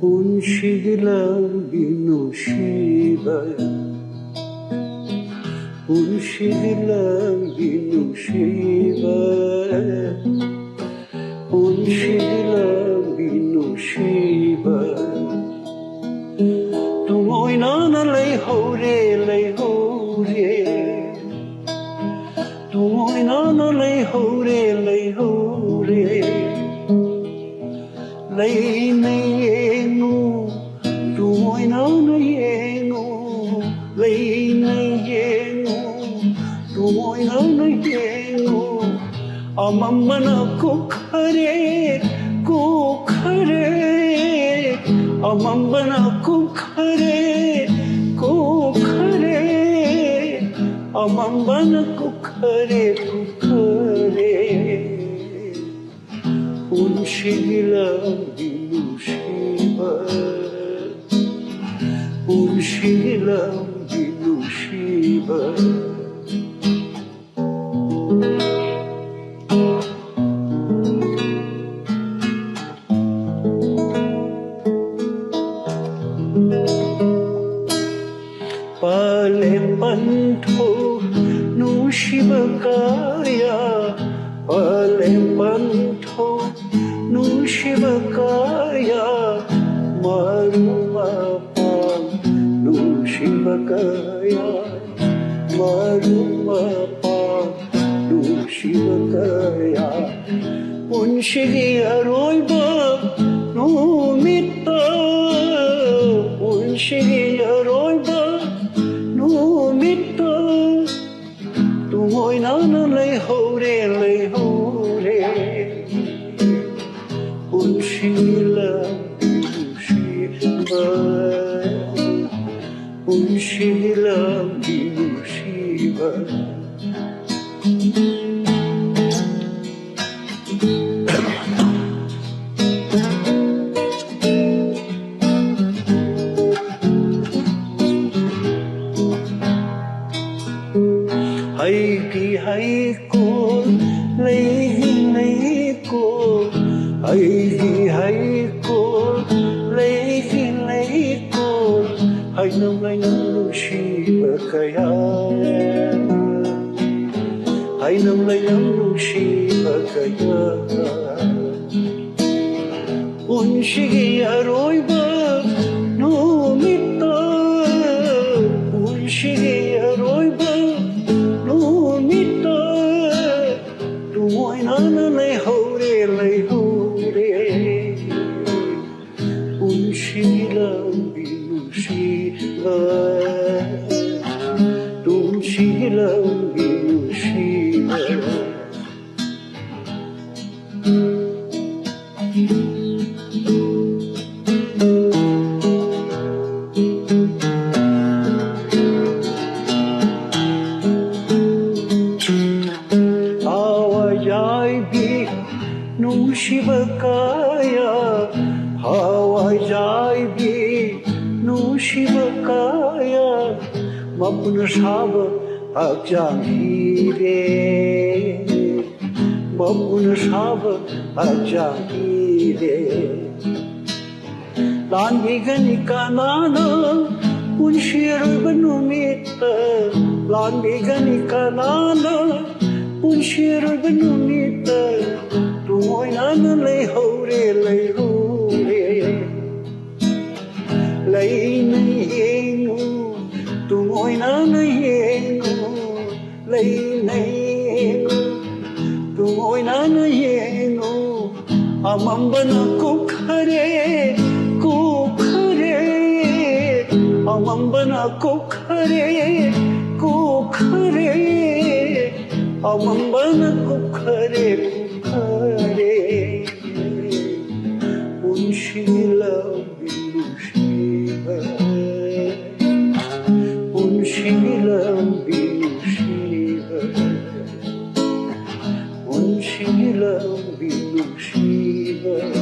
unsigilang binusiba, unsigilang binusiba, unsigilang binusiba. Tumoy na lay hore, tumoy na lay hore, lay na yengo, tumoy na yengo, lay na yengo, tumoy na yengo. Amamma na kukhare, amamma na kukhare, amamma na kukhare. Unsigilang binusiba, unsigilang binusiba. Palempanto nushibakaya, palempanto nushibakaya, marumapang nushibakaya, marumapang nushibakaya. Unshigi aroiba numita, unshigi aroiba numita. Tumoy na lay hore, unsigilang binusiba, unsigilang binusiba. Hay ko, lay ko, hay ko, lay ko, hay nang nusiba kaya, hay nang nusiba kaya. Unsigi aroiba numita, unsigi aroiba numita. Tumoy na lay hore, unsigilang binusiba, unsigilang binusiba. Nushibakaya, hawajaibi nushibakaya, mapunashaba agjangire, mapunashaba agjangire. Lan biganika nana, unshirba numita, lan biganika nana, unshirba numita. Tumoy na lay hore, lay na yengo, tumoy na yengo, lay na yengo, tumoy na yengo. Amamba na kukhare, amamba na kukhare, amamba na kukhare. Unsigilang binusiba, unsigilang binusiba, unsigilang binusiba.